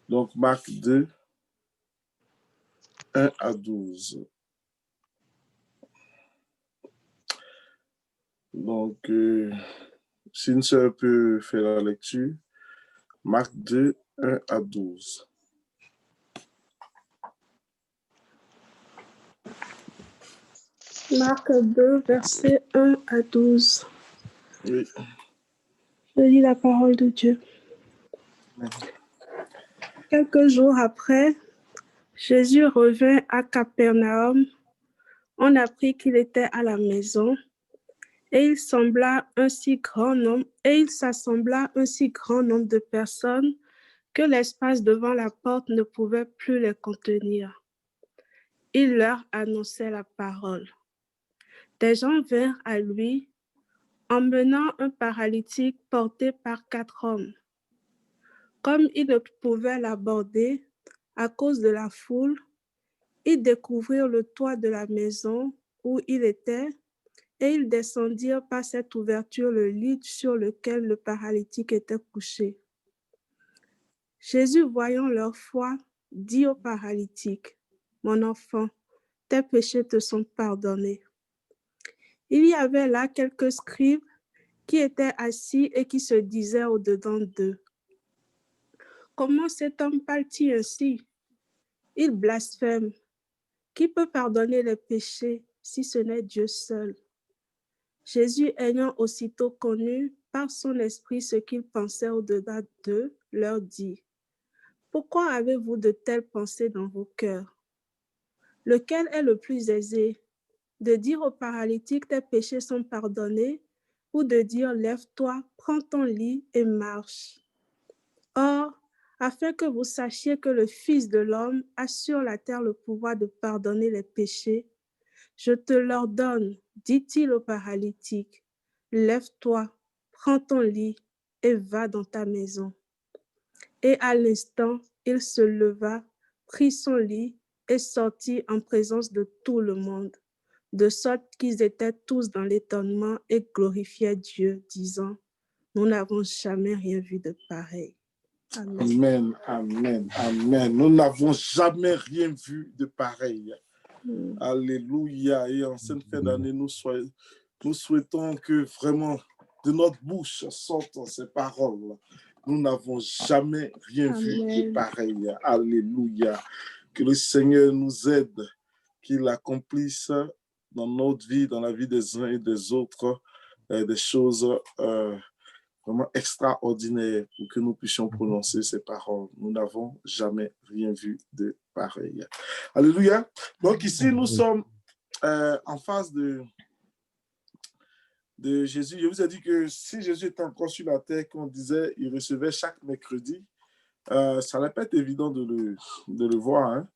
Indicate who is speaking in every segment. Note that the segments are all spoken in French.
Speaker 1: Donc, Marc 2, 1 à 12. Donc, si une sœur peut faire la lecture, Marc 2, 1 à 12.
Speaker 2: Marc 2, versets 1 à 12.
Speaker 1: Oui.
Speaker 2: Je lis la parole de Dieu. Quelques jours après, Jésus revint à Capernaum. On apprit qu'il était à la maison, et il s'assembla un si grand nombre de personnes que l'espace devant la porte ne pouvait plus les contenir. Il leur annonçait la parole. Des gens vinrent à lui, emmenant un paralytique porté par 4 hommes. Comme ils ne pouvaient l'aborder à cause de la foule, ils découvrirent le toit de la maison où il était, et ils descendirent par cette ouverture le lit sur lequel le paralytique était couché. Jésus, voyant leur foi, dit au paralytique, « Mon enfant, tes péchés te sont pardonnés. » Il y avait là quelques scribes qui étaient assis et qui se disaient au-dedans d'eux, « Comment cet homme parle-t-il ainsi? Il blasphème. Qui peut pardonner les péchés si ce n'est Dieu seul? » Jésus, ayant aussitôt connu par son esprit ce qu'ils pensaient au-dedans d'eux, leur dit, « Pourquoi avez-vous de telles pensées dans vos cœurs? Lequel est le plus aisé, de dire au paralytique, tes péchés sont pardonnés, ou de dire, lève-toi, prends ton lit et marche? Or, afin que vous sachiez que le Fils de l'homme a sur la terre le pouvoir de pardonner les péchés, je te l'ordonne, dit-il au paralytique, lève-toi, prends ton lit et va dans ta maison. Et à l'instant, il se leva, prit son lit et sortit en présence de tout le monde, de sorte qu'ils étaient tous dans l'étonnement et glorifiaient Dieu, disant, nous n'avons jamais rien vu de pareil.
Speaker 1: Amen, amen, amen. Nous n'avons jamais rien vu de pareil. Alléluia. Et en cette fin d'année, nous souhaitons que vraiment de notre bouche sortent ces paroles. Nous n'avons jamais rien vu de pareil. Alléluia. Que le Seigneur nous aide, qu'il accomplisse dans notre vie, dans la vie des uns et des autres, des choses vraiment extraordinaires pour que nous puissions prononcer ces paroles. Nous n'avons jamais rien vu de pareil. Alléluia. Donc ici, nous sommes en face de Jésus. Je vous ai dit que si Jésus était encore sur la terre, qu'on disait, il recevait chaque mercredi, ça n'allait pas être évident de le voir, hein,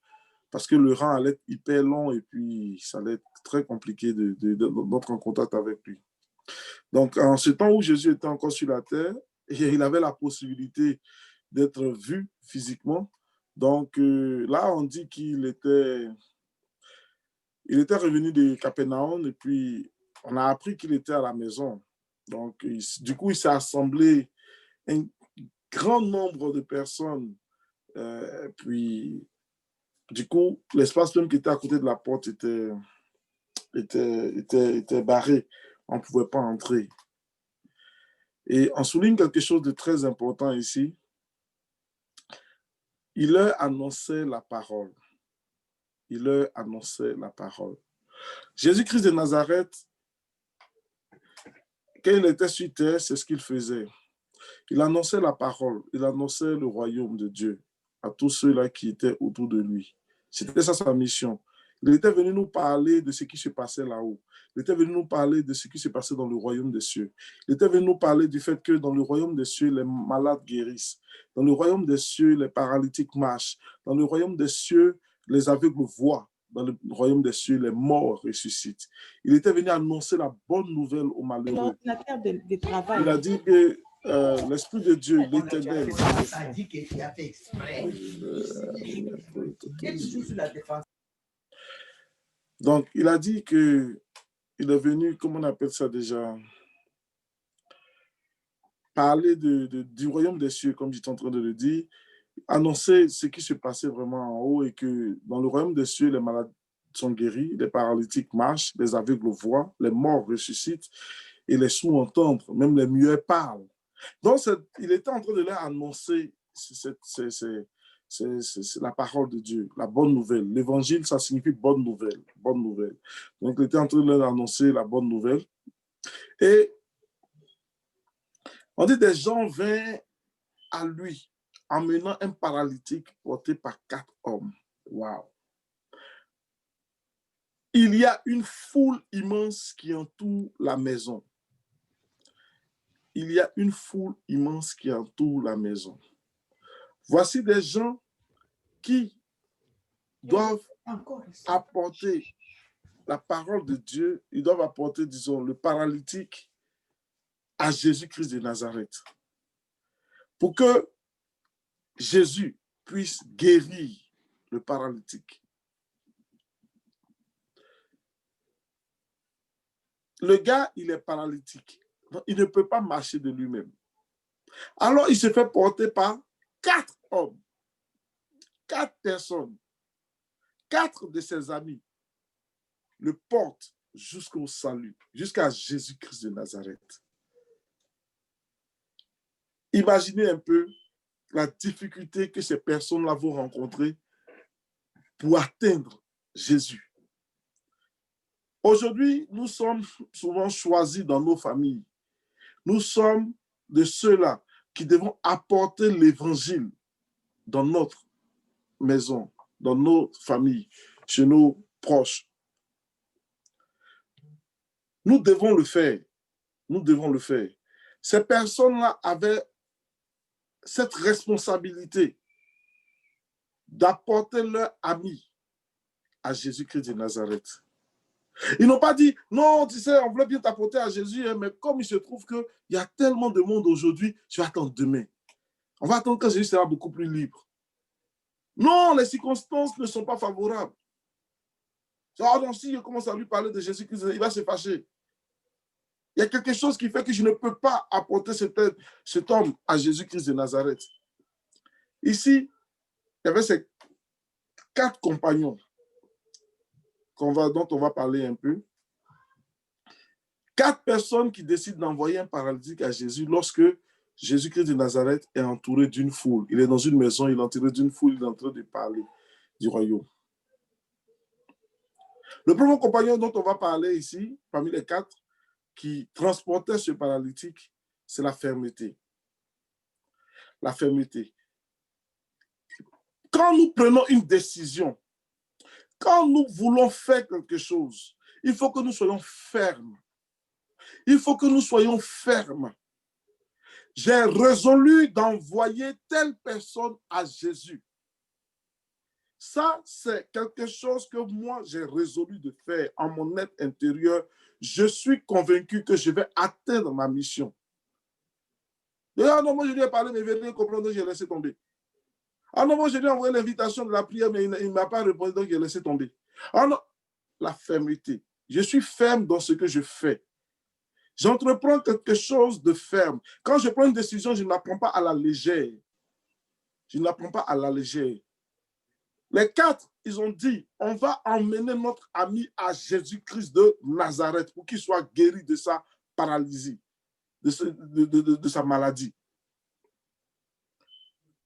Speaker 1: parce que le rang allait être hyper long et puis ça allait être très compliqué d'entrer en contact avec lui. Donc, en ce temps où Jésus était encore sur la terre, il avait la possibilité d'être vu physiquement. Donc, là, on dit qu'il était revenu de Capernaum et puis on a appris qu'il était à la maison. Donc, du coup, il s'est assemblé un grand nombre de personnes. Puis, du coup, l'espace même qui était à côté de la porte était barré. On ne pouvait pas entrer. Et on souligne quelque chose de très important ici. Il leur annonçait la parole. Il leur annonçait la parole. Jésus-Christ de Nazareth, quand il était sur terre, c'est ce qu'il faisait. Il annonçait la parole. Il annonçait le royaume de Dieu à tous ceux-là qui étaient autour de lui. C'était ça sa mission. Il était venu nous parler de ce qui se passait là-haut. Il était venu nous parler de ce qui se passait dans le royaume des cieux. Il était venu nous parler du fait que dans le royaume des cieux, les malades guérissent. Dans le royaume des cieux, les paralytiques marchent. Dans le royaume des cieux, les aveugles voient. Dans le royaume des cieux, les morts ressuscitent. Il était venu annoncer la bonne nouvelle aux malheureux. Il a dit que l'Esprit de Dieu, l'Éternel, donc il a dit que il est venu, comment on appelle ça déjà, parler du royaume des cieux, comme j'étais en train de le dire, annonçait ce qui se passait vraiment en haut et que dans le royaume des cieux, les malades sont guéris, les paralytiques marchent, les aveugles voient, les morts ressuscitent et les sourds entendent, même les muets parlent. Donc, il était en train de leur annoncer c'est la parole de Dieu, la bonne nouvelle. L'évangile, ça signifie bonne nouvelle, bonne nouvelle. Donc, il était en train de leur annoncer la bonne nouvelle. Et on dit des gens vinrent à lui, emmenant un paralytique porté par 4 hommes. Waouh! Il y a une foule immense qui entoure la maison. Il y a une foule immense qui entoure la maison. Voici des gens qui doivent apporter la parole de Dieu, ils doivent apporter, disons, le paralytique à Jésus-Christ de Nazareth. Pour que Jésus puisse guérir le paralytique. Le gars, il est paralytique. Donc, il ne peut pas marcher de lui-même. Alors, il se fait porter par 4 hommes, 4 personnes, 4 de ses amis le portent jusqu'au salut, jusqu'à Jésus-Christ de Nazareth. Imaginez un peu la difficulté que ces personnes-là vont rencontrer pour atteindre Jésus. Aujourd'hui, nous sommes souvent choisis dans nos familles. Nous sommes de ceux-là qui devons apporter l'évangile dans notre maison, dans nos familles, chez nos proches. Nous devons le faire. Nous devons le faire. Ces personnes-là avaient cette responsabilité d'apporter leur ami à Jésus-Christ de Nazareth. Ils n'ont pas dit, non, tu sais, on voulait bien t'apporter à Jésus, hein, mais comme il se trouve qu'il y a tellement de monde aujourd'hui, je vais attendre demain. On va attendre que Jésus sera beaucoup plus libre. Non, les circonstances ne sont pas favorables. Oh non, si je commence à lui parler de Jésus-Christ, il va se fâcher. Il y a quelque chose qui fait que je ne peux pas apporter cet homme à Jésus-Christ de Nazareth. Ici, il y avait ces 4 compagnons dont on va parler un peu. 4 personnes qui décident d'envoyer un paralytique à Jésus lorsque Jésus-Christ de Nazareth est entouré d'une foule. Il est dans une maison, il est entouré d'une foule, il est en train de parler du royaume. Le premier compagnon dont on va parler ici, parmi les 4, qui transportait ce paralytique, c'est la fermeté. La fermeté. Quand nous prenons une décision, quand nous voulons faire quelque chose, il faut que nous soyons fermes. Il faut que nous soyons fermes. J'ai résolu d'envoyer telle personne à Jésus. Ça, c'est quelque chose que moi, j'ai résolu de faire en mon être intérieur. Je suis convaincu que je vais atteindre ma mission. Et ah non, moi, je lui ai parlé, mais il ne veut rien comprendre, donc j'ai laissé tomber. Ah non, moi, je lui ai envoyé l'invitation de la prière, mais il ne m'a pas répondu, donc j'ai laissé tomber. Ah non, la fermeté. Je suis ferme dans ce que je fais. J'entreprends quelque chose de ferme. Quand je prends une décision, je ne la prends pas à la légère. Je ne la prends pas à la légère. Les 4, ils ont dit, on va emmener notre ami à Jésus-Christ de Nazareth pour qu'il soit guéri de sa paralysie, de sa maladie.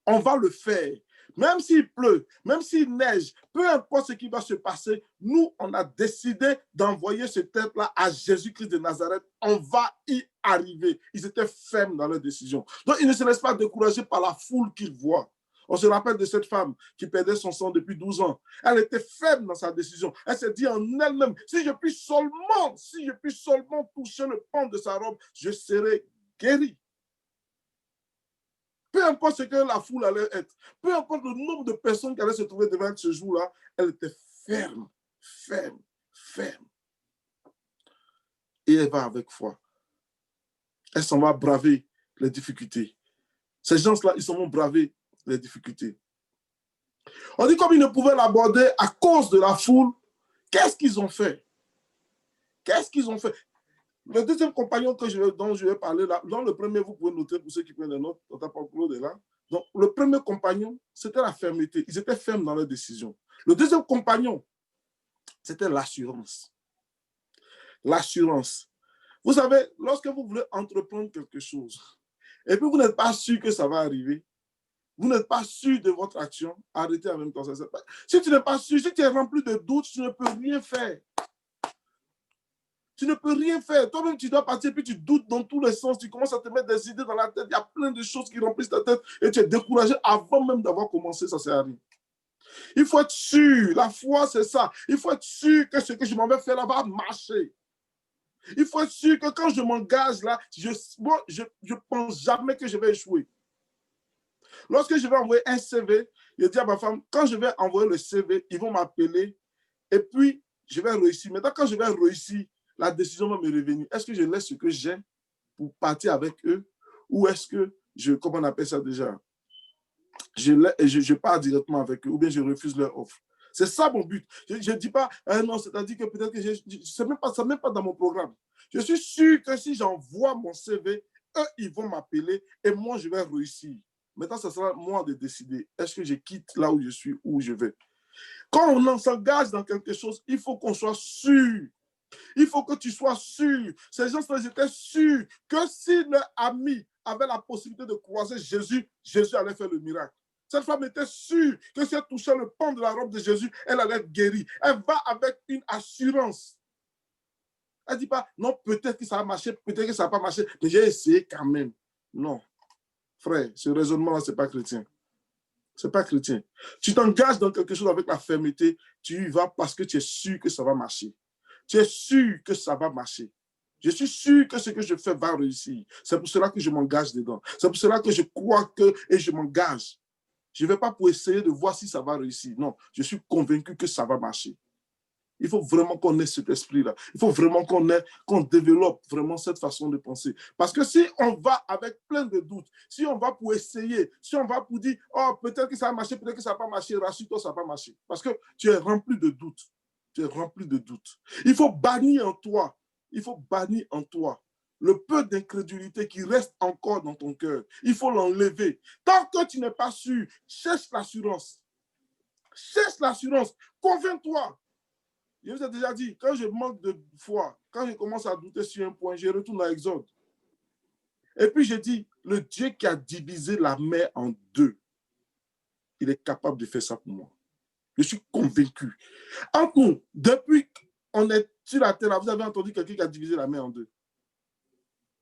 Speaker 1: On va le faire. Même s'il pleut, même s'il neige, peu importe ce qui va se passer, nous, on a décidé d'envoyer ce tête-là à Jésus-Christ de Nazareth. On va y arriver. Ils étaient fermes dans leur décision. Donc, ils ne se laissent pas décourager par la foule qu'ils voient. On se rappelle de cette femme qui perdait son sang depuis 12 ans. Elle était ferme dans sa décision. Elle s'est dit en elle-même, si je puis seulement toucher le pan de sa robe, je serai guérie. Peu importe ce que la foule allait être, peu importe le nombre de personnes qui allaient se trouver devant elle ce jour-là, elle était ferme, ferme, ferme. Et elle va avec foi. Elle s'en va braver les difficultés. Ces gens-là, ils s'en vont braver les difficultés. On dit comme ils ne pouvaient l'aborder à cause de la foule, qu'est-ce qu'ils ont fait? Qu'est-ce qu'ils ont fait? Le deuxième compagnon dont je vais parler là, dans le premier, vous pouvez noter pour ceux qui prennent des notes, Tata Paul-Claude est là. Donc, le premier compagnon, c'était la fermeté. Ils étaient fermes dans leurs décisions. Le deuxième compagnon, c'était l'assurance. L'assurance. Vous savez, lorsque vous voulez entreprendre quelque chose, et puis vous n'êtes pas sûr que ça va arriver, vous n'êtes pas sûr de votre action, arrêtez en même temps. Si tu n'es pas sûr, si tu es rempli de doutes, tu ne peux rien faire. Tu ne peux rien faire. Toi-même, tu dois partir, puis tu doutes dans tous les sens. Tu commences à te mettre des idées dans la tête. Il y a plein de choses qui remplissent ta tête et tu es découragé avant même d'avoir commencé. Ça ne sert à rien. Il faut être sûr. La foi, c'est ça. Il faut être sûr que ce que je m'en vais faire là va marcher. Il faut être sûr que quand je m'engage là, je ne pense jamais que je vais échouer. Lorsque je vais envoyer un CV, je dis à ma femme, quand je vais envoyer le CV, ils vont m'appeler et puis je vais réussir. Maintenant, quand je vais réussir, la décision va me revenir. Est-ce que je laisse ce que j'ai pour partir avec eux ou est-ce que comment on appelle ça déjà? Je pars directement avec eux ou bien je refuse leur offre. C'est ça mon but. Je ne dis pas, non, c'est-à-dire que peut-être que ce n'est même pas dans mon programme. Je suis sûr que si j'envoie mon CV, eux, ils vont m'appeler et moi, je vais réussir. Maintenant, ce sera moi de décider. Est-ce que je quitte là où je suis, où je vais? Quand on s'engage dans quelque chose, il faut qu'on soit sûr. Il faut que tu sois sûr. Ces gens-là, ils étaient sûrs que si leur ami avait la possibilité de croiser Jésus, Jésus allait faire le miracle. Cette femme était sûre que si elle touchait le pan de la robe de Jésus, elle allait être guérie. Elle va avec une assurance. Elle ne dit pas, non, peut-être que ça va marcher, peut-être que ça ne va pas marcher, mais j'ai essayé quand même. Non. Frère, ce raisonnement-là, ce n'est pas chrétien. Ce n'est pas chrétien. Tu t'engages dans quelque chose avec la fermeté, tu y vas parce que tu es sûr que ça va marcher. Tu es sûr que ça va marcher. Je suis sûr que ce que je fais va réussir. C'est pour cela que je m'engage dedans. C'est pour cela que je crois que et je m'engage. Je ne vais pas pour essayer de voir si ça va réussir. Non, je suis convaincu que ça va marcher. Il faut vraiment qu'on ait cet esprit-là. Il faut vraiment qu'on développe vraiment cette façon de penser. Parce que si on va avec plein de doutes, si on va pour essayer, si on va pour dire, oh, peut-être que ça va marcher, peut-être que ça ne va pas marcher, rassure-toi, ça va pas marcher. Parce que tu es rempli de doutes. Tu es rempli de doutes. Il faut bannir en toi. Il faut bannir en toi le peu d'incrédulité qui reste encore dans ton cœur. Il faut l'enlever. Tant que tu n'es pas sûr, cherche l'assurance. Cherche l'assurance. Convainc-toi. Je vous ai déjà dit, quand je manque de foi, quand je commence à douter sur un point, je retourne à Exode. Et puis je dis, le Dieu qui a divisé la mer en deux, il est capable de faire ça pour moi. Je suis convaincu. Entre nous, depuis qu'on est sur la terre, vous avez entendu quelqu'un qui a divisé la mer en deux.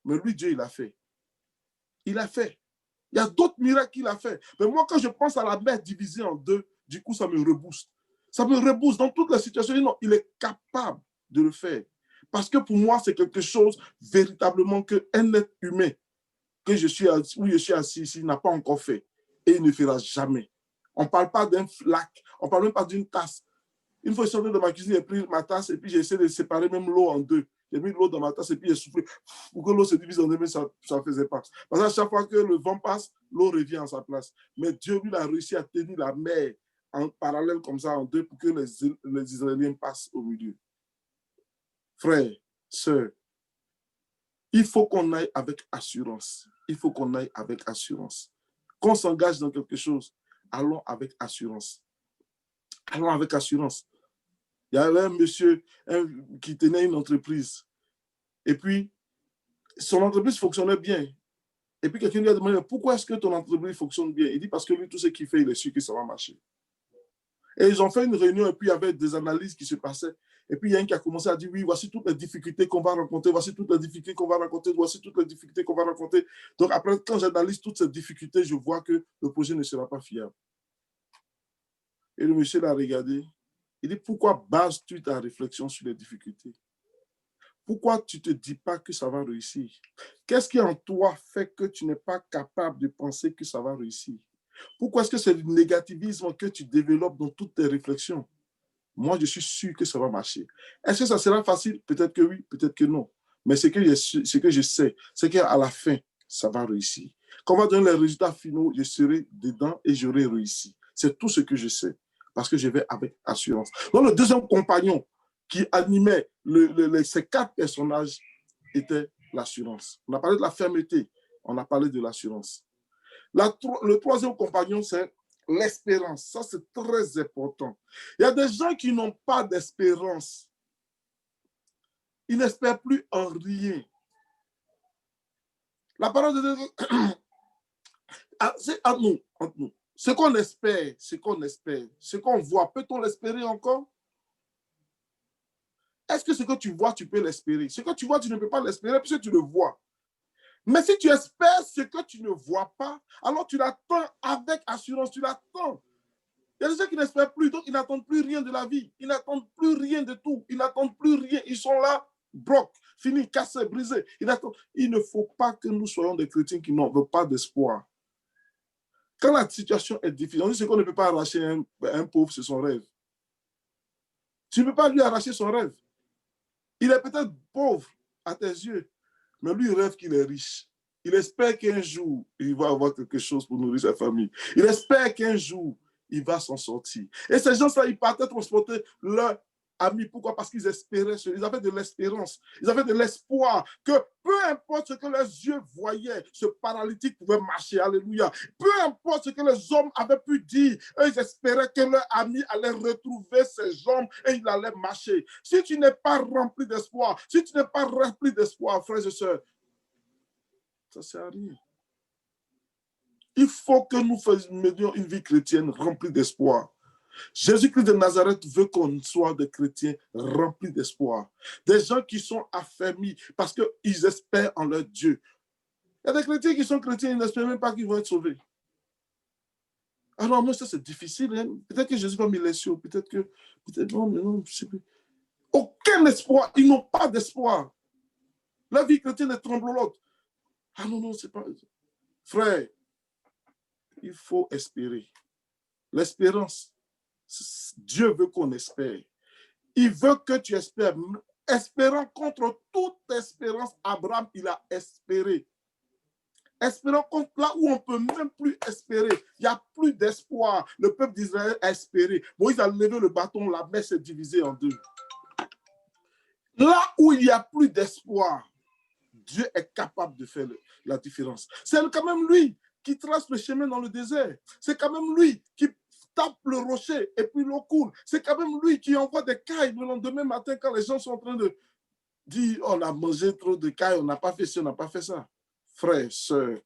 Speaker 1: Mais lui, Dieu, il a fait. Il a fait. Il y a d'autres miracles qu'il a fait. Mais moi, quand je pense à la mer divisée en deux, du coup, ça me rebooste. Ça me rebooste dans toutes les situations. Non, il est capable de le faire. Parce que pour moi, c'est quelque chose véritablement qu'un être humain, où je suis assis ici, n'a pas encore fait. Et il ne fera jamais. On ne parle pas d'un flac. On ne parle même pas d'une tasse. Une fois, je suis sorti de ma cuisine, j'ai pris ma tasse et puis j'ai essayé de séparer même l'eau en deux. J'ai mis l'eau dans ma tasse et puis j'ai soufflé pour que l'eau se divise en deux, mais ça ne faisait pas. Parce qu'à chaque fois que le vent passe, l'eau revient en sa place. Mais Dieu, lui, a réussi à tenir la mer en parallèle comme ça en deux pour que les Israéliens passent au milieu. Frères, sœurs, il faut qu'on aille avec assurance. Il faut qu'on aille avec assurance. Qu'on s'engage dans quelque chose, allons avec assurance. Allons avec assurance. Il y avait un monsieur qui tenait une entreprise. Et puis, son entreprise fonctionnait bien. Et puis, quelqu'un lui a demandé, pourquoi est-ce que ton entreprise fonctionne bien? Il dit, parce que lui, tout ce qu'il fait, il est sûr que ça va marcher. Et ils ont fait une réunion et puis il y avait des analyses qui se passaient. Et puis, il y a un qui a commencé à dire, oui, voici toutes les difficultés qu'on va rencontrer, voici toutes les difficultés qu'on va rencontrer, voici toutes les difficultés qu'on va rencontrer. Donc, après, quand j'analyse toutes ces difficultés, je vois que le projet ne sera pas fiable. Et le monsieur l'a regardé. Il dit, pourquoi bases-tu ta réflexion sur les difficultés? Pourquoi tu ne te dis pas que ça va réussir? Qu'est-ce qui en toi fait que tu n'es pas capable de penser que ça va réussir? Pourquoi est-ce que c'est le négativisme que tu développes dans toutes tes réflexions? Moi, je suis sûr que ça va marcher. Est-ce que ça sera facile? Peut-être que oui, peut-être que non. Mais ce que je sais, c'est qu'à la fin, ça va réussir. Quand on va donner les résultats finaux, je serai dedans et j'aurai réussi. C'est tout ce que je sais. Parce que je vais avec assurance. Donc, le deuxième compagnon qui animait ces quatre personnages était l'assurance. On a parlé de la fermeté, on a parlé de l'assurance. Le troisième compagnon, c'est l'espérance. Ça, c'est très important. Il y a des gens qui n'ont pas d'espérance. Ils n'espèrent plus en rien. La parole de Dieu, c'est entre nous, entre nous. Ce qu'on espère, ce qu'on voit, peut-on l'espérer encore? Est-ce que ce que tu vois, tu peux l'espérer? Ce que tu vois, tu ne peux pas l'espérer puisque tu le vois. Mais si tu espères ce que tu ne vois pas, alors tu l'attends avec assurance, tu l'attends. Il y a des gens qui n'espèrent plus, donc ils n'attendent plus rien de la vie. Ils n'attendent plus rien de tout. Ils n'attendent plus rien. Ils sont là, bloqués, finis, cassés, brisés. Il ne faut pas que nous soyons des chrétiens qui n'ont pas d'espoir. Quand la situation est difficile, on dit qu'on ne peut pas arracher un pauvre, c'est son rêve. Tu ne peux pas lui arracher son rêve. Il est peut-être pauvre à tes yeux, mais lui, il rêve qu'il est riche. Il espère qu'un jour, il va avoir quelque chose pour nourrir sa famille. Il espère qu'un jour, il va s'en sortir. Et ces gens-là, ils partaient transporter leurs amis. Pourquoi? Parce qu'ils espéraient. Ils avaient de l'espérance. Ils avaient de l'espoir que peu importe ce que leurs yeux voyaient, ce paralytique pouvait marcher. Alléluia. Peu importe ce que les hommes avaient pu dire, eux, ils espéraient que leur ami allait retrouver ses jambes et il allait marcher. Si tu n'es pas rempli d'espoir, si tu n'es pas rempli d'espoir, frères et sœurs, ça ne sert à rien. Il faut que nous menions une vie chrétienne remplie d'espoir. Jésus-Christ de Nazareth veut qu'on soit des chrétiens remplis d'espoir. Des gens qui sont affermis parce qu'ils espèrent en leur Dieu. Il y a des chrétiens qui sont chrétiens, ils n'espèrent même pas qu'ils vont être sauvés. Alors, moi, ça, c'est difficile. Hein? Peut-être que Jésus va me laisser, peut-être non, mais non, je ne sais plus. Aucun espoir. Ils n'ont pas d'espoir. La vie chrétienne est tremblote. Ah non, non, c'est pas... Frère, il faut espérer. L'espérance, Dieu veut qu'on espère. Il veut que tu espères. Espérant contre toute espérance, Abraham, il a espéré. Espérant contre là où on ne peut même plus espérer. Il n'y a plus d'espoir. Le peuple d'Israël a espéré. Moïse a levé le bâton, la mer s'est divisée en deux. Là où il n'y a plus d'espoir, Dieu est capable de faire la différence. C'est quand même lui qui trace le chemin dans le désert. C'est quand même lui qui tape le rocher et puis l'eau coule. C'est quand même lui qui envoie des cailles le lendemain matin quand les gens sont en train de dire oh, on a mangé trop de cailles, on n'a pas fait ça, on n'a pas fait ça. Frères, sœurs,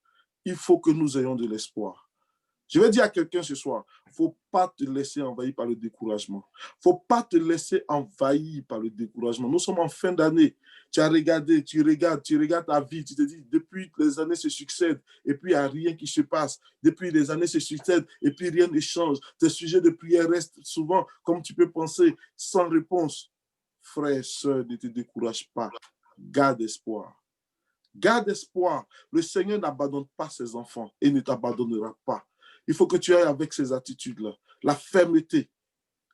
Speaker 1: il faut que nous ayons de l'espoir. Je vais dire à quelqu'un ce soir, il ne faut pas te laisser envahir par le découragement. Il ne faut pas te laisser envahir par le découragement. Nous sommes en fin d'année. Tu as regardé, tu regardes ta vie. Tu te dis, depuis les années se succèdent et puis il n'y a rien qui se passe. Depuis les années se succèdent et puis rien ne change. Tes sujets de prière restent souvent, comme tu peux penser, sans réponse. Frère, sœur, ne te décourage pas. Garde espoir. Garde espoir. Le Seigneur n'abandonne pas ses enfants et ne t'abandonnera pas. Il faut que tu ailles avec ces attitudes-là. La fermeté,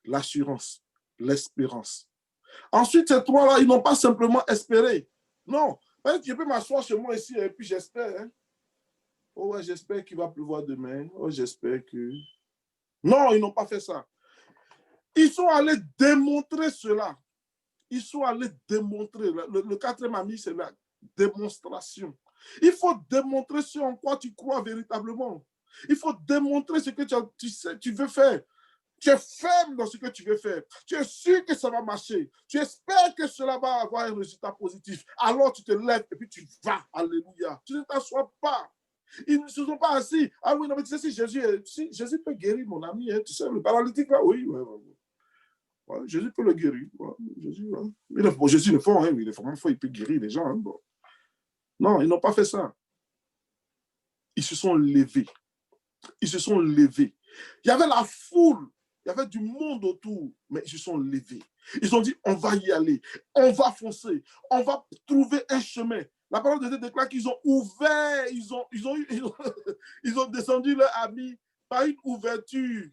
Speaker 1: l'assurance, l'espérance. Ensuite, ces trois-là, ils n'ont pas simplement espéré. Non. Je peux m'asseoir chez moi ici et puis j'espère. Hein. Oh ouais, j'espère qu'il va pleuvoir demain. Oh, j'espère que... Non, ils n'ont pas fait ça. Ils sont allés démontrer cela. Ils sont allés démontrer. Le quatrième ami, c'est la démonstration. Il faut démontrer ce en quoi tu crois véritablement. Il faut démontrer ce que tu veux faire. Tu es ferme dans ce que tu veux faire. Tu es sûr que ça va marcher. Tu espères que cela va avoir un résultat positif. Alors tu te lèves et puis tu vas. Alléluia. Tu ne t'assois pas. Ils ne se sont pas assis. Ah oui, non, mais tu sais, si Jésus peut guérir mon ami, hein, tu sais, le paralytique là, oui. Ouais, Jésus peut le guérir. Ouais, Jésus le fait, hein, il peut guérir les gens. Hein, bon. Non, ils n'ont pas fait ça. Ils se sont levés. Ils se sont levés. Il y avait la foule, il y avait du monde autour, mais ils se sont levés. Ils ont dit, on va y aller, on va foncer, on va trouver un chemin. La parole de Dieu déclare qu'ils ont ouvert, ils ont descendu leur habit par une ouverture.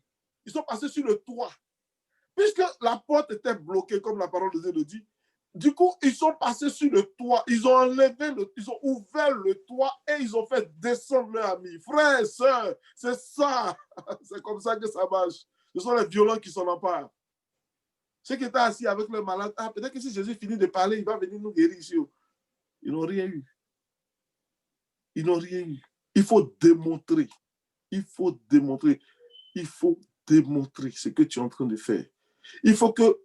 Speaker 1: Ils sont passés sur le toit. Puisque la porte était bloquée, comme la parole de Dieu le dit, du coup, ils sont passés sur le toit, ils ont ouvert le toit et ils ont fait descendre leur ami. Frères et sœurs, c'est ça. C'est comme ça que ça marche. Ce sont les violents qui s'en emparent. Ceux qui étaient assis avec le malade, peut-être que si Jésus finit de parler, il va venir nous guérir ici. Ils n'ont rien eu. Ils n'ont rien eu. Il faut démontrer. Il faut démontrer. Il faut démontrer ce que tu es en train de faire. Il faut que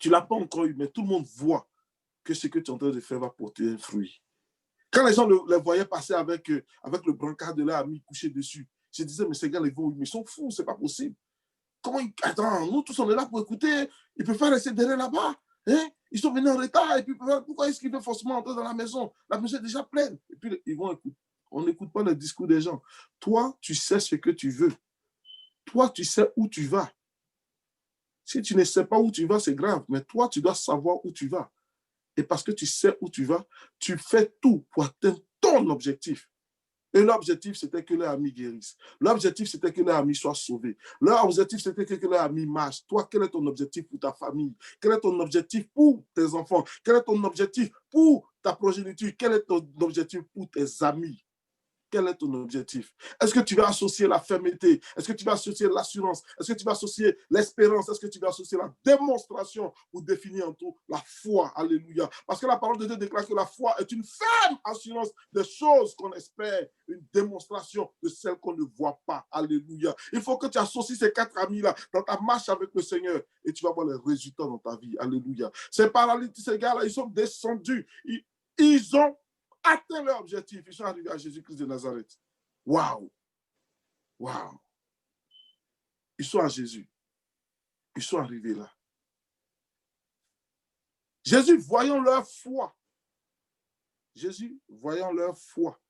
Speaker 1: tu ne l'as pas encore eu, mais tout le monde voit que ce que tu es en train de faire va porter un fruit. Quand les gens les voyaient passer avec le brancard de leur ami couché dessus, je disais, mais ces gars, ils sont fous, c'est pas possible. Comment ils... Attends, nous tous on est là pour écouter, ils peuvent pas rester derrière là-bas. Hein? Ils sont venus en retard, et puis pourquoi est-ce qu'ils veulent forcément entrer dans la maison? La maison est déjà pleine. Et puis ils vont écouter. On n'écoute pas le discours des gens. Toi, tu sais ce que tu veux. Toi, tu sais où tu vas. Si tu ne sais pas où tu vas, c'est grave. Mais toi, tu dois savoir où tu vas. Et parce que tu sais où tu vas, tu fais tout pour atteindre ton objectif. Et l'objectif, c'était que leur ami guérisse. L'objectif, c'était que leur ami soit sauvé. Leur objectif, c'était que leur ami marche. Toi, quel est ton objectif pour ta famille? Quel est ton objectif pour tes enfants? Quel est ton objectif pour ta progéniture? Quel est ton objectif pour tes amis? Quel est ton objectif? Est-ce que tu vas associer la fermeté? Est-ce que tu vas associer l'assurance? Est-ce que tu vas associer l'espérance? Est-ce que tu vas associer la démonstration pour définir en tout la foi? Alléluia. Parce que la parole de Dieu déclare que la foi est une ferme assurance des choses qu'on espère, une démonstration de celles qu'on ne voit pas. Alléluia. Il faut que tu associes ces 4 amis-là dans ta marche avec le Seigneur et tu vas voir les résultats dans ta vie. Alléluia. Ces paralytiques, ces gars-là, ils sont descendus. Ils ont atteint leur objectif. Ils sont arrivés à Jésus-Christ de Nazareth. Waouh! Waouh! Ils sont à Jésus. Ils sont arrivés là. Jésus, voyant leur foi. Jésus, voyant leur foi.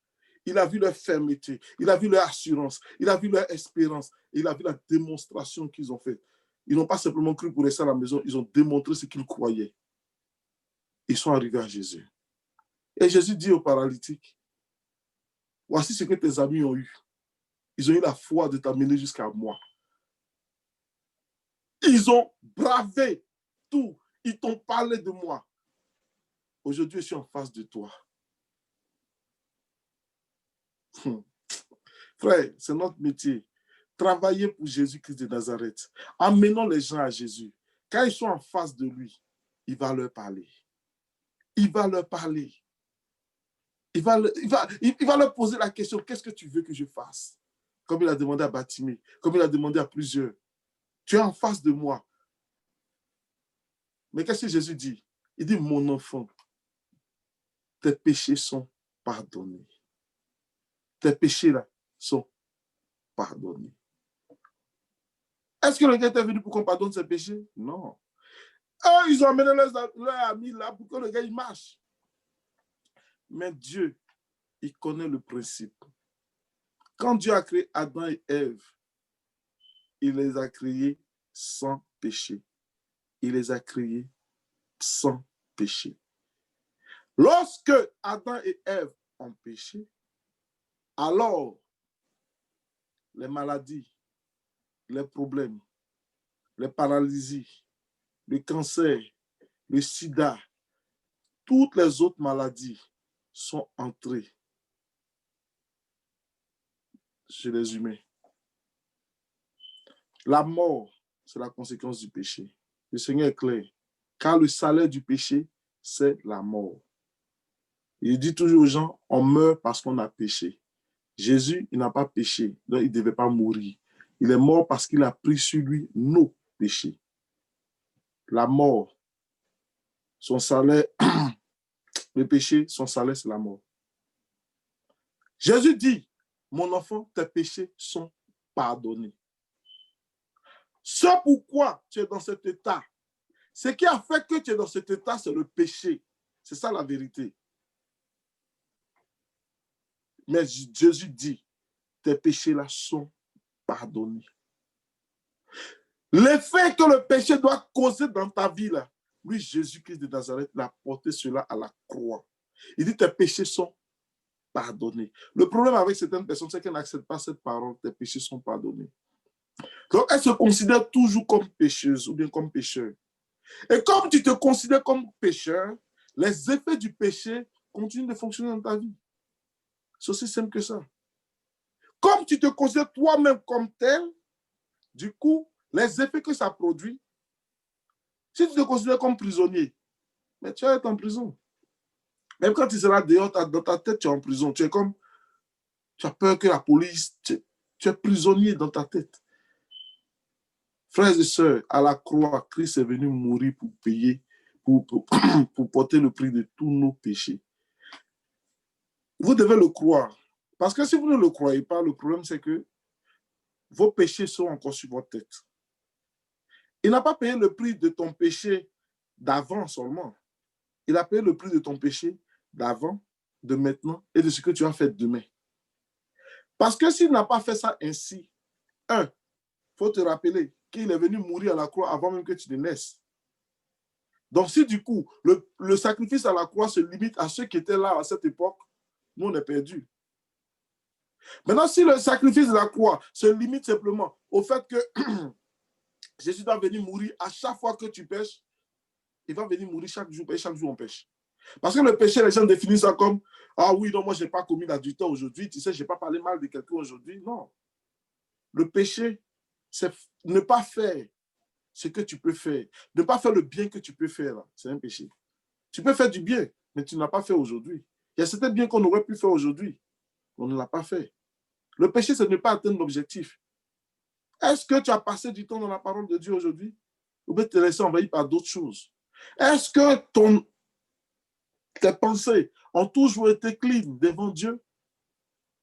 Speaker 1: Il a vu leur fermeté. Il a vu leur assurance. Il a vu leur espérance. Il a vu la démonstration qu'ils ont faite. Ils n'ont pas simplement cru pour rester à la maison. Ils ont démontré ce qu'ils croyaient. Ils sont arrivés à Jésus. Et Jésus dit aux paralytiques, voici ce que tes amis ont eu. Ils ont eu la foi de t'amener jusqu'à moi. Ils ont bravé tout. Ils t'ont parlé de moi. Aujourd'hui, je suis en face de toi. Frère, c'est notre métier. Travailler pour Jésus-Christ de Nazareth. Amenons les gens à Jésus. Quand ils sont en face de lui, il va leur parler. Il va leur parler. Il va leur poser la question, qu'est-ce que tu veux que je fasse? Comme il a demandé à Batimée, comme il a demandé à plusieurs. Tu es en face de moi. Mais qu'est-ce que Jésus dit? Il dit, mon enfant, tes péchés sont pardonnés. Tes péchés là sont pardonnés. Est-ce que le gars était venu pour qu'on pardonne ses péchés? Non. Eux, ils ont amené leurs amis là pour que le gars il marche. Mais Dieu, il connaît le principe. Quand Dieu a créé Adam et Ève, il les a créés sans péché. Il les a créés sans péché. Lorsque Adam et Ève ont péché, alors les maladies, les problèmes, les paralysies, le cancer, le sida, toutes les autres maladies sont entrées chez les humains. La mort, c'est la conséquence du péché. Le Seigneur est clair. Car le salaire du péché, c'est la mort. Il dit toujours aux gens, on meurt parce qu'on a péché. Jésus, il n'a pas péché, donc il ne devait pas mourir. Il est mort parce qu'il a pris sur lui nos péchés. La mort, son salaire, le péché, son salaire, c'est la mort. Jésus dit, mon enfant, tes péchés sont pardonnés. Ce pourquoi tu es dans cet état, ce qui a fait que tu es dans cet état, c'est le péché. C'est ça la vérité. Mais Jésus dit, tes péchés-là sont pardonnés. L'effet que le péché doit causer dans ta vie, là, lui, Jésus-Christ de Nazareth, l'a porté cela à la croix. Il dit, tes péchés sont pardonnés. Le problème avec certaines personnes, c'est qu'elles n'acceptent pas cette parole, tes péchés sont pardonnés. Donc, elles se considèrent toujours comme pécheuses ou bien comme pécheurs. Et comme tu te considères comme pécheur, les effets du péché continuent de fonctionner dans ta vie. C'est aussi simple que ça. Comme tu te considères toi-même comme tel, du coup, les effets que ça produit, si tu te considères comme prisonnier, mais tu vas être en prison. Même quand tu seras dehors, dans ta tête, tu es en prison. Tu es comme, tu as peur que la police Tu es prisonnier dans ta tête. Frères et sœurs, à la croix, Christ est venu mourir pour payer, pour porter le prix de tous nos péchés. Vous devez le croire. Parce que si vous ne le croyez pas, le problème c'est que vos péchés sont encore sur votre tête. Il n'a pas payé le prix de ton péché d'avant seulement. Il a payé le prix de ton péché d'avant, de maintenant et de ce que tu as fait demain. Parce que s'il n'a pas fait ça ainsi, il faut te rappeler qu'il est venu mourir à la croix avant même que tu ne naisses. Donc si du coup, le sacrifice à la croix se limite à ceux qui étaient là à cette époque, nous on est perdus. Maintenant, si le sacrifice de la croix se limite simplement au fait que Jésus doit venir mourir à chaque fois que tu pêches, il va venir mourir chaque jour, et chaque jour on pêche. Parce que le péché, les gens définissent ça comme « Ah oui, non, moi, je n'ai pas commis d'adultère aujourd'hui. Tu sais, je n'ai pas parlé mal de quelqu'un aujourd'hui. » Non. Le péché, c'est ne pas faire ce que tu peux faire. Ne pas faire le bien que tu peux faire. C'est un péché. Tu peux faire du bien, mais tu ne l'as pas fait aujourd'hui. Il y a certains biens qu'on aurait pu faire aujourd'hui. On ne l'a pas fait. Le péché, c'est ne pas atteindre l'objectif. Est-ce que tu as passé du temps dans la parole de Dieu aujourd'hui? Ou bien te laisser envahir par d'autres choses? Est-ce que tes pensées ont toujours été clean devant Dieu?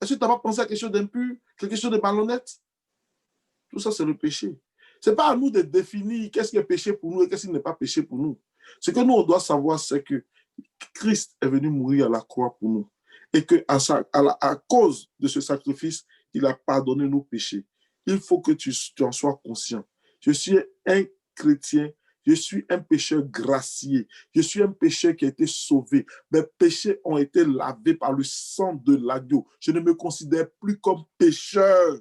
Speaker 1: Est-ce que tu n'as pas pensé à quelque chose d'impur, quelque chose de malhonnête? Tout ça, c'est le péché. Ce n'est pas à nous de définir qu'est-ce qui est péché pour nous et qu'est-ce qui n'est pas péché pour nous. Ce que nous, on doit savoir, c'est que Christ est venu mourir à la croix pour nous. Et qu'à cause de ce sacrifice, il a pardonné nos péchés. Il faut que tu en sois conscient. Je suis un chrétien, je suis un pécheur gracié, je suis un pécheur qui a été sauvé. Mes péchés ont été lavés par le sang de l'agneau. Je ne me considère plus comme pécheur.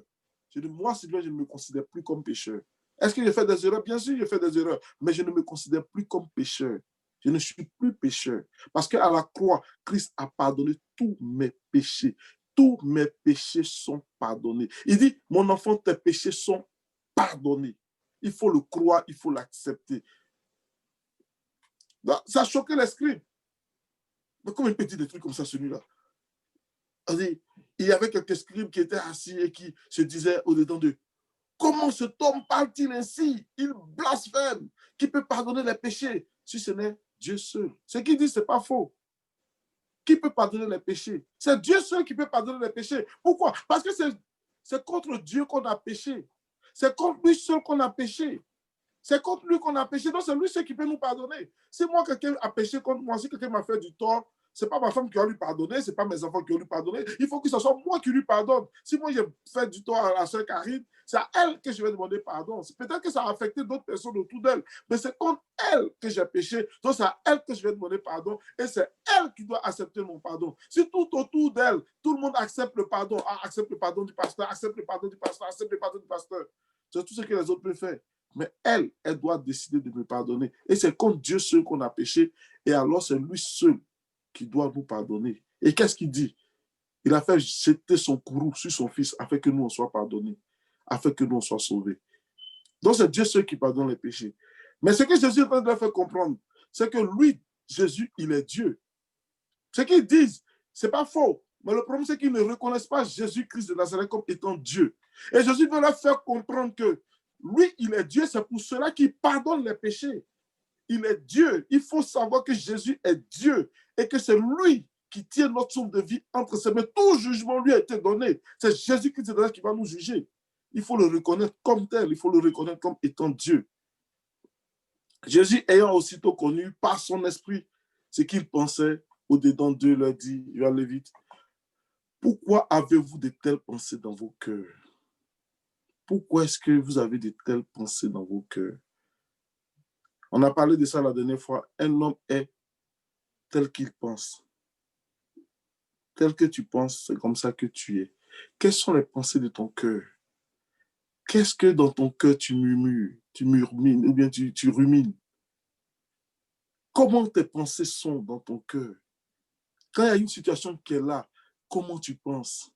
Speaker 1: Moi, Sylvain, je ne me considère plus comme pécheur. Est-ce que j'ai fait des erreurs? Bien sûr, j'ai fait des erreurs, mais je ne me considère plus comme pécheur. Je ne suis plus pécheur. Parce qu'à la croix, Christ a pardonné tous mes péchés. Tous mes péchés sont pardonnés. Il dit, mon enfant, tes péchés sont pardonnés. Il faut le croire, il faut l'accepter. Ça a choqué les scribes. Mais comment il peut dire des trucs comme ça, celui-là? Il y avait quelques scribes qui étaient assis et qui se disaient au-dedans d'eux, comment cet homme parle-t-il ainsi? Il blasphème. Qui peut pardonner les péchés si ce n'est Dieu seul? Ce qu'il dit, ce n'est pas faux. Qui peut pardonner les péchés? C'est Dieu seul qui peut pardonner les péchés. Pourquoi? Parce que c'est contre Dieu qu'on a péché. C'est contre lui seul qu'on a péché. C'est contre lui qu'on a péché. Donc, c'est lui seul qui peut nous pardonner. Si moi, quelqu'un a péché contre moi, si quelqu'un m'a fait du tort, ce n'est pas ma femme qui va lui pardonner, ce n'est pas mes enfants qui vont lui pardonner. Il faut que ce soit moi qui lui pardonne. Si moi, j'ai fait du tort à la sœur Karine, c'est à elle que je vais demander pardon. Peut-être que ça a affecté d'autres personnes autour d'elle, mais c'est contre elle que j'ai péché. Donc, c'est à elle que je vais demander pardon et c'est elle qui doit accepter mon pardon. Si tout autour d'elle, tout le monde accepte le pardon, accepte le pardon du pasteur, accepte le pardon du pasteur, accepte le pardon du pasteur, c'est tout ce que les autres peuvent faire. Mais elle doit décider de me pardonner. Et c'est contre Dieu seul qu'on a péché. Et alors, c'est lui seul qui doit nous pardonner. Et qu'est-ce qu'il dit? Il a fait jeter son courroux sur son fils afin que nous on soit pardonnés, afin que nous on soit sauvés. Donc, c'est Dieu seul qui pardonne les péchés. Mais ce que Jésus est en train de leur faire comprendre, c'est que lui, Jésus, il est Dieu. Ce qu'ils disent, ce n'est pas faux. Mais le problème, c'est qu'ils ne reconnaissent pas Jésus-Christ de Nazareth comme étant Dieu. Et Jésus veut leur faire comprendre que lui, il est Dieu, c'est pour cela qu'il pardonne les péchés. Il est Dieu. Il faut savoir que Jésus est Dieu et que c'est lui qui tient notre souffle de vie entre ses mains. Tout jugement lui a été donné. C'est Jésus-Christ qui va nous juger. Il faut le reconnaître comme tel. Il faut le reconnaître comme étant Dieu. Jésus, ayant aussitôt connu par son esprit ce qu'il pensait, au-dedans d'eux, leur dit, je vais aller vite, pourquoi avez-vous de telles pensées dans vos cœurs? Pourquoi est-ce que vous avez de telles pensées dans vos cœurs? On a parlé de ça la dernière fois. Un homme est tel qu'il pense. Tel que tu penses, c'est comme ça que tu es. Quelles sont les pensées de ton cœur? Qu'est-ce que dans ton cœur tu murmures, ou bien tu rumines? Comment tes pensées sont dans ton cœur? Quand il y a une situation qui est là, comment tu penses?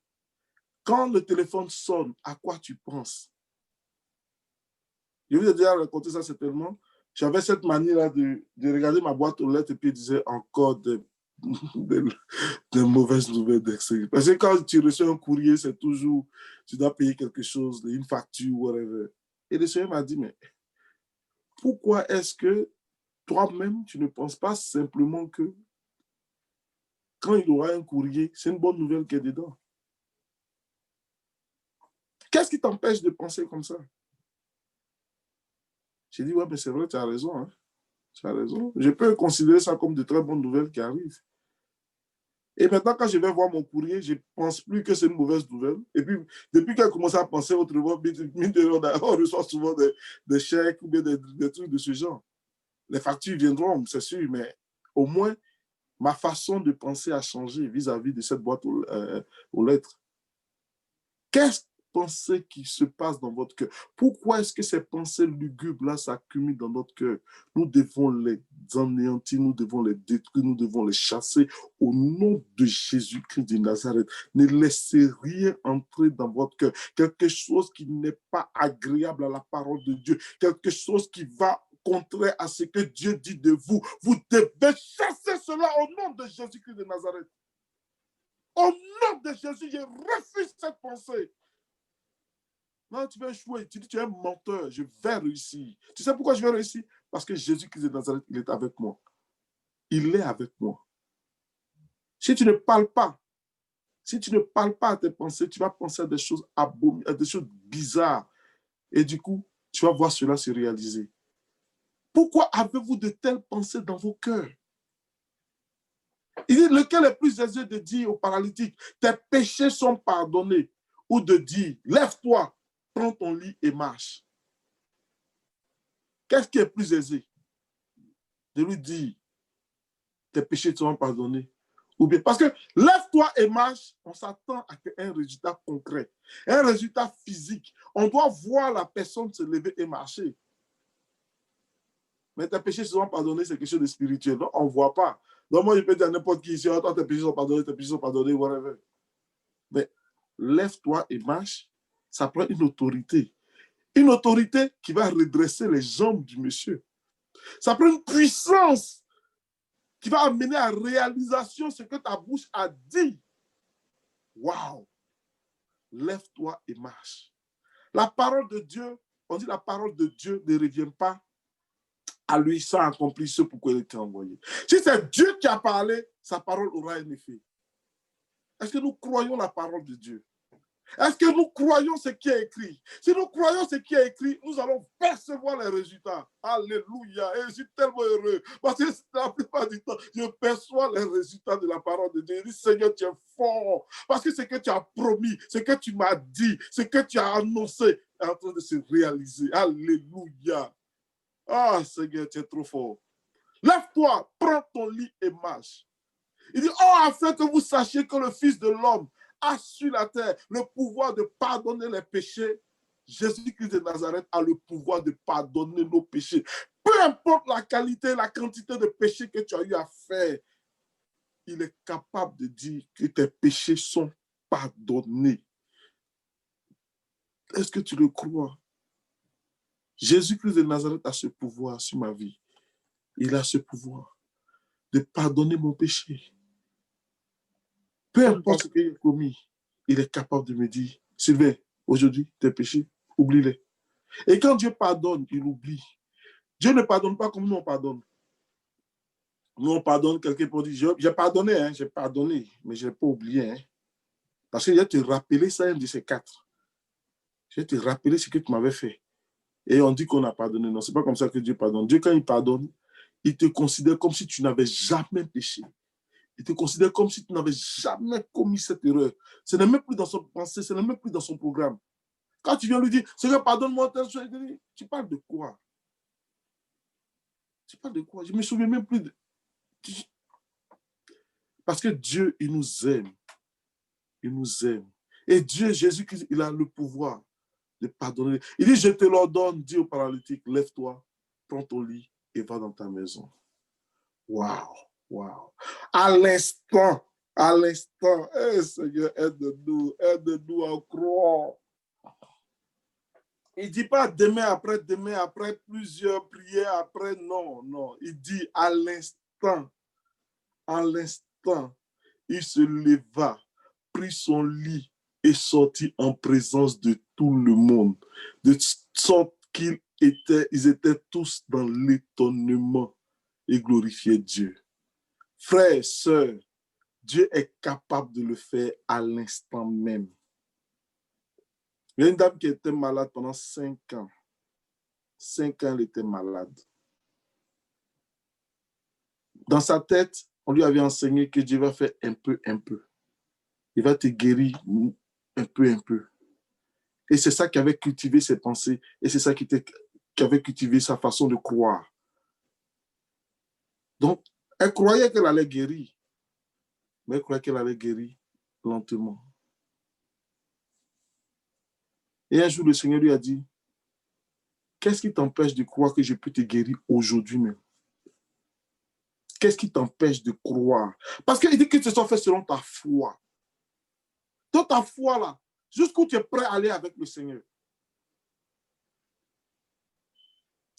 Speaker 1: Quand le téléphone sonne, à quoi tu penses? Je vous ai déjà raconté ça certainement. J'avais cette manie-là de regarder ma boîte aux lettres et puis il disait encore des de mauvaises nouvelles d'extérieur. Parce que quand tu reçois un courrier, c'est toujours, tu dois payer quelque chose, une facture, whatever. Et le Seigneur m'a dit, mais pourquoi est-ce que toi-même, tu ne penses pas simplement que quand il aura un courrier, c'est une bonne nouvelle qui est dedans? Qu'est-ce qui t'empêche de penser comme ça? J'ai dit, ouais, mais c'est vrai, tu as raison. Hein? Tu as raison. Je peux considérer ça comme de très bonnes nouvelles qui arrivent. Et maintenant, quand je vais voir mon courrier, je ne pense plus que c'est une mauvaise nouvelle. Et puis, depuis qu'elle commence à penser autrement, on reçoit souvent des chèques ou bien des trucs de ce genre. Les factures viendront, c'est sûr, mais au moins, ma façon de penser a changé vis-à-vis de cette boîte aux lettres. Qu'est-ce que vous pensez qui se passe dans votre cœur? Pourquoi est-ce que ces pensées lugubres-là s'accumulent dans notre cœur? Nous devons les anéantir, nous devons les détruire, nous devons les chasser au nom de Jésus-Christ de Nazareth. Ne laissez rien entrer dans votre cœur. Quelque chose qui n'est pas agréable à la parole de Dieu. Quelque chose qui va contraire à ce que Dieu dit de vous. Vous devez chasser cela au nom de Jésus-Christ de Nazareth. Au nom de Jésus, je refuse cette pensée. Non, tu vas échouer. Tu dis, tu es un menteur. Je vais réussir. Tu sais pourquoi je vais réussir? Parce que Jésus-Christ de Nazareth, il est avec moi. Il est avec moi. Si tu ne parles pas, à tes pensées, tu vas penser à des choses abominables, à des choses bizarres. Et du coup, tu vas voir cela se réaliser. Pourquoi avez-vous de telles pensées dans vos cœurs? Il dit, lequel est plus aisé de dire au paralytique, tes péchés sont pardonnés, ou de dire, lève-toi, prends ton lit et marche. Qu'est-ce qui est plus aisé? De lui dire, tes péchés seront pardonnés. Ou bien, parce que lève-toi et marche, on s'attend à un résultat concret, un résultat physique. On doit voir la personne se lever et marcher. Mais tes péchés seront pardonnés, c'est quelque chose de spirituel. Non, on ne voit pas. Donc moi, je peux dire à n'importe qui ici, tes péchés sont pardonnés, whatever. Mais lève-toi et marche, ça prend une autorité. Une autorité qui va redresser les jambes du monsieur. Ça prend une puissance qui va amener à réalisation ce que ta bouche a dit. Waouh! Lève-toi et marche. La parole de Dieu, on dit la parole de Dieu ne revient pas à lui sans accomplir ce pourquoi il était envoyé. Si c'est Dieu qui a parlé, sa parole aura un effet. Est-ce que nous croyons la parole de Dieu? Est-ce que nous croyons ce qui est écrit? Si nous croyons ce qui est écrit, nous allons percevoir les résultats. Alléluia. Et je suis tellement heureux. Parce que la plupart du temps, je perçois les résultats de la parole de Dieu. Je dis, Seigneur, tu es fort. Parce que ce que tu as promis, ce que tu m'as dit, ce que tu as annoncé est en train de se réaliser. Alléluia. Ah, Seigneur, tu es trop fort. Lève-toi, prends ton lit et marche. Il dit, oh, afin que vous sachiez que le Fils de l'homme a sur la terre le pouvoir de pardonner les péchés. Jésus-Christ de Nazareth a le pouvoir de pardonner nos péchés. Peu importe la qualité, la quantité de péchés que tu as eu à faire, il est capable de dire que tes péchés sont pardonnés. Est-ce que tu le crois? Jésus-Christ de Nazareth a ce pouvoir sur ma vie. Il a ce pouvoir de pardonner mon péché. Peu importe ce qu'il a commis, il est capable de me dire, Sylvain, aujourd'hui, tes péchés, oublie-les. Et quand Dieu pardonne, il oublie. Dieu ne pardonne pas comme nous on pardonne. Nous on pardonne, quelqu'un pour dire, j'ai pardonné, hein, mais je n'ai pas oublié. Hein. Parce que je vais te rappeler ça, un de ces quatre. Je vais te rappeler ce que tu m'avais fait. Et on dit qu'on a pardonné. Non, ce n'est pas comme ça que Dieu pardonne. Dieu, quand il pardonne, il te considère comme si tu n'avais jamais péché. Il te considère comme si tu n'avais jamais commis cette erreur. Ce n'est même plus dans son pensée, ce n'est même plus dans son programme. Quand tu viens lui dire, Seigneur, pardonne-moi, tu parles de quoi? Tu parles de quoi? Je ne me souviens même plus de... Parce que Dieu, il nous aime. Il nous aime. Et Dieu, Jésus-Christ, il a le pouvoir de pardonner. Il dit, je te l'ordonne, dis au paralytique, lève-toi, prends ton lit et va dans ta maison. Waouh, waouh. À l'instant, hey, Seigneur, aide-nous à croire. Il ne dit pas demain, après plusieurs prières, après, non. Il dit à l'instant, instant, il se leva, prit son lit et sortit en présence de tout le monde, de sorte ils étaient tous dans l'étonnement et glorifiaient Dieu. Frères, sœurs, Dieu est capable de le faire à l'instant même. Il y a une dame qui était malade pendant 5 ans. 5 ans, elle était malade. Dans sa tête, on lui avait enseigné que Dieu va faire un peu, un peu. Il va te guérir un peu, un peu. Et c'est ça qui avait cultivé ses pensées. Et c'est ça qui avait cultivé sa façon de croire. Donc, elle croyait qu'elle allait guérir. Mais elle croyait qu'elle allait guérir lentement. Et un jour, le Seigneur lui a dit, qu'est-ce qui t'empêche de croire que je peux te guérir aujourd'hui même? Qu'est-ce qui t'empêche de croire? Parce qu'il dit que ce soit fait selon ta foi. Dans ta foi, là, jusqu'où tu es prêt à aller avec le Seigneur.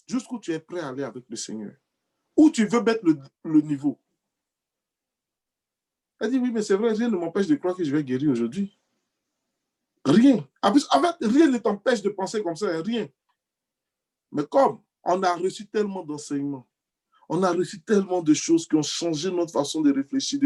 Speaker 1: Jusqu'où tu es prêt à aller avec le Seigneur. Où tu veux mettre le niveau. Elle dit, oui, mais c'est vrai, rien ne m'empêche de croire que je vais guérir aujourd'hui. Rien. En fait, rien ne t'empêche de penser comme ça, rien. Mais comme on a reçu tellement d'enseignements, on a reçu tellement de choses qui ont changé notre façon de réfléchir.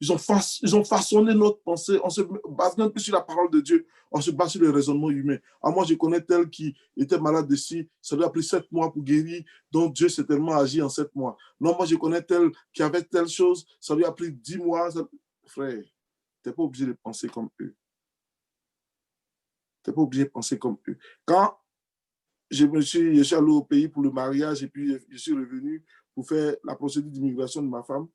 Speaker 1: Ils ont façonné notre pensée. On se base même plus sur la parole de Dieu. On se base sur le raisonnement humain. Ah, moi, je connais tel qui était malade de ci. Ça lui a pris 7 mois pour guérir. Donc, Dieu s'est tellement agi en 7 mois. Non, moi, je connais tel qui avait telle chose. Ça lui a pris 10 mois. Frère, tu n'es pas obligé de penser comme eux. Tu n'es pas obligé de penser comme eux. Quand je suis allé au pays pour le mariage et puis je suis revenu pour faire la procédure d'immigration de ma femme.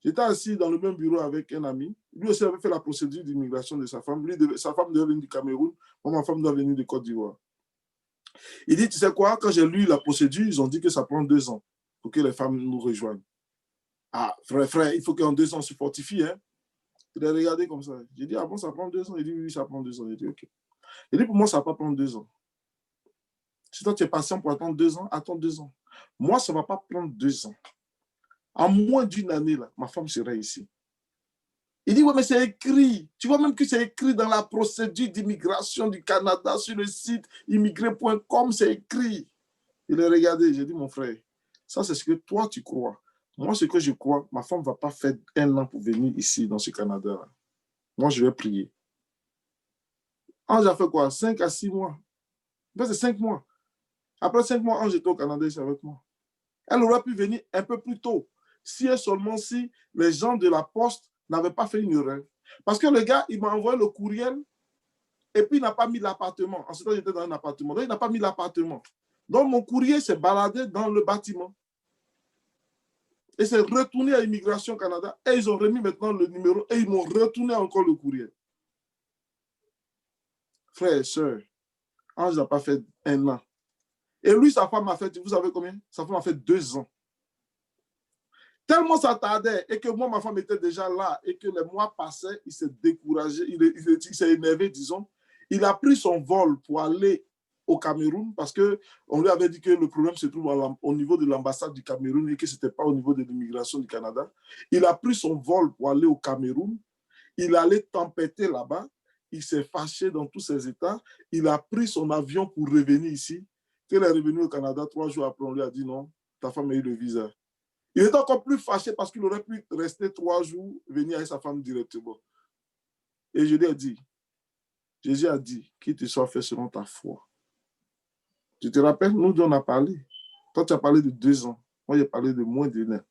Speaker 1: J'étais assis dans le même bureau avec un ami. Lui aussi avait fait la procédure d'immigration de sa femme. Sa femme doit venir du Cameroun. Moi, ma femme doit venir de Côte d'Ivoire. Il dit, tu sais quoi, quand j'ai lu la procédure, ils ont dit que ça prend 2 ans pour que les femmes nous rejoignent. Ah, frère, il faut qu'en 2 ans, on se fortifie. Hein? Il a regardé comme ça. J'ai dit, ah bon, ça prend 2 ans? Il dit, oui, ça prend 2 ans. J'ai dit, ok. Il dit, pour moi, ça ne va pas prendre 2 ans. Si toi, tu es patient pour attendre 2 ans, attends 2 ans. Moi, ça ne va pas prendre 2 ans. En moins d'une année, là, ma femme serait ici. Il dit, ouais, mais c'est écrit. Tu vois même que c'est écrit dans la procédure d'immigration du Canada sur le site immigré.com, c'est écrit. Il a regardé, j'ai dit, mon frère, ça c'est ce que toi tu crois. Moi, ce que je crois, ma femme ne va pas faire 1 an pour venir ici, dans ce Canada-là. Moi, je vais prier. Ange a fait quoi? 5 à 6 mois. Ben, c'est 5 mois. Après 5 mois, Ange était au Canada ici avec moi. Elle aurait pu venir un peu plus tôt. Si et seulement si les gens de la poste n'avaient pas fait une erreur. Parce que le gars, il m'a envoyé le courriel et puis il n'a pas mis l'appartement. En ce temps, j'étais dans un appartement. Donc, il n'a pas mis l'appartement. Donc, mon courrier s'est baladé dans le bâtiment. Et c'est retourné à Immigration Canada. Et ils ont remis maintenant le numéro et ils m'ont retourné encore le courriel. Frères et sœurs, Ange n'a pas fait 1 an. Et lui, sa femme a fait, vous savez combien? Sa femme a fait 2 ans. Tellement ça tardait et que moi, ma femme était déjà là et que les mois passaient, il s'est découragé, il s'est énervé, disons. Il a pris son vol pour aller au Cameroun parce qu'on lui avait dit que le problème se trouve au niveau de l'ambassade du Cameroun et que ce n'était pas au niveau de l'immigration du Canada. Il a pris son vol pour aller au Cameroun. Il allait tempêter là-bas. Il s'est fâché dans tous ses états. Il a pris son avion pour revenir ici. Quand il est revenu au Canada, 3 jours après, on lui a dit non, ta femme a eu le visa. Il était encore plus fâché parce qu'il aurait pu rester 3 jours, venir avec sa femme directement. Et je lui ai dit, Jésus a dit, qu'il te soit fait selon ta foi. Tu te rappelles, nous deux on a parlé. Toi, tu as parlé de 2 ans. Moi, j'ai parlé de moins d'1 an.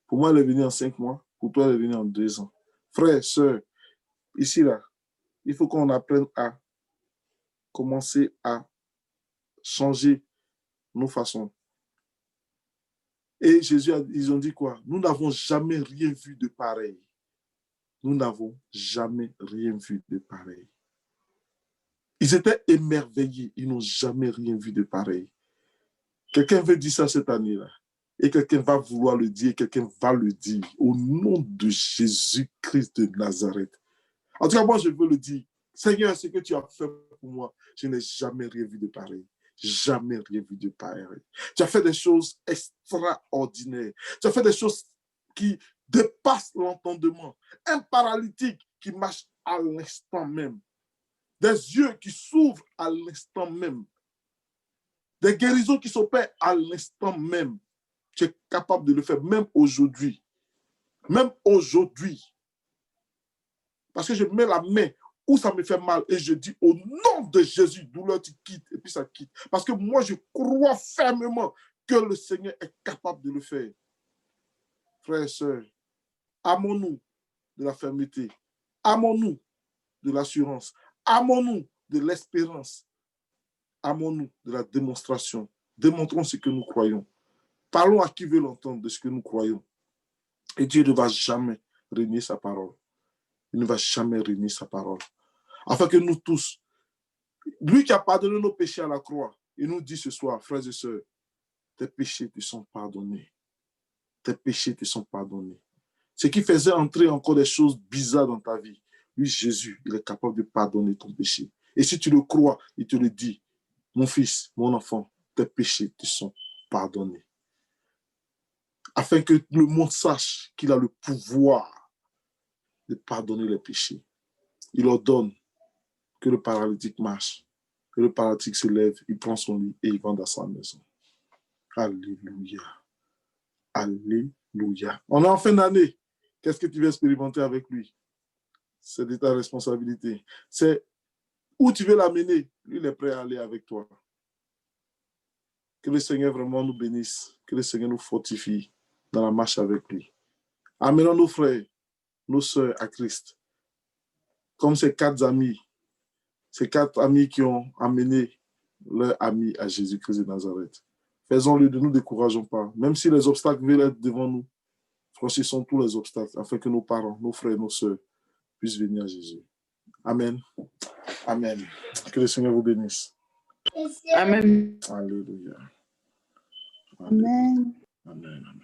Speaker 1: Pour moi, elle est venue en 5 mois. Pour toi, elle est venue en 2 ans. Frère, sœur, ici, là, il faut qu'on apprenne à commencer à changer nos façons. Et Jésus, ils ont dit quoi? Nous n'avons jamais rien vu de pareil. Nous n'avons jamais rien vu de pareil. Ils étaient émerveillés. Ils n'ont jamais rien vu de pareil. Quelqu'un veut dire ça cette année-là. Et quelqu'un va vouloir le dire. Quelqu'un va le dire. Au nom de Jésus-Christ de Nazareth. En tout cas, moi, je veux le dire. Seigneur, ce que tu as fait pour moi, je n'ai jamais rien vu de pareil. Jamais rien vu de pareil. Tu as fait des choses extraordinaires. Tu as fait des choses qui dépasse l'entendement. Un paralytique qui marche à l'instant même. Des yeux qui s'ouvrent à l'instant même. Des guérisons qui s'opèrent à l'instant même. Tu es capable de le faire, même aujourd'hui. Même aujourd'hui. Parce que je mets la main où ça me fait mal et je dis au nom de Jésus, douleur, tu quittes. Et puis ça quitte. Parce que moi, je crois fermement que le Seigneur est capable de le faire. Frères et sœurs, amons-nous de la fermeté. Amons-nous de l'assurance. Amons-nous de l'espérance. Amons-nous de la démonstration. Démontrons ce que nous croyons. Parlons à qui veut l'entendre de ce que nous croyons. Et Dieu ne va jamais renier sa parole. Il ne va jamais renier sa parole. Afin que nous tous, lui qui a pardonné nos péchés à la croix, il nous dit ce soir, frères et sœurs, tes péchés te sont pardonnés. Tes péchés te sont pardonnés. Ce qui faisait entrer encore des choses bizarres dans ta vie, lui, Jésus, il est capable de pardonner ton péché. Et si tu le crois, il te le dit, mon fils, mon enfant, tes péchés te sont pardonnés. Afin que le monde sache qu'il a le pouvoir de pardonner les péchés. Il ordonne que le paralytique marche, que le paralytique se lève, il prend son lit et il va dans sa maison. Alléluia. Alléluia. On est en fin d'année. Qu'est-ce que tu veux expérimenter avec lui? C'est de ta responsabilité. C'est où tu veux l'amener. Lui, il est prêt à aller avec toi. Que le Seigneur vraiment nous bénisse. Que le Seigneur nous fortifie dans la marche avec lui. Amenons nos frères, nos sœurs à Christ. Comme ces 4 amis. Ces 4 amis qui ont amené leur ami à Jésus-Christ de Nazareth. Faisons-le, ne nous décourageons pas. Même si les obstacles veulent être devant nous, franchissons tous les obstacles afin que nos parents, nos frères, nos sœurs puissent venir à Jésus. Amen. Amen. Que le Seigneur vous bénisse.
Speaker 3: Amen.
Speaker 1: Alléluia.
Speaker 3: Amen.
Speaker 1: Amen.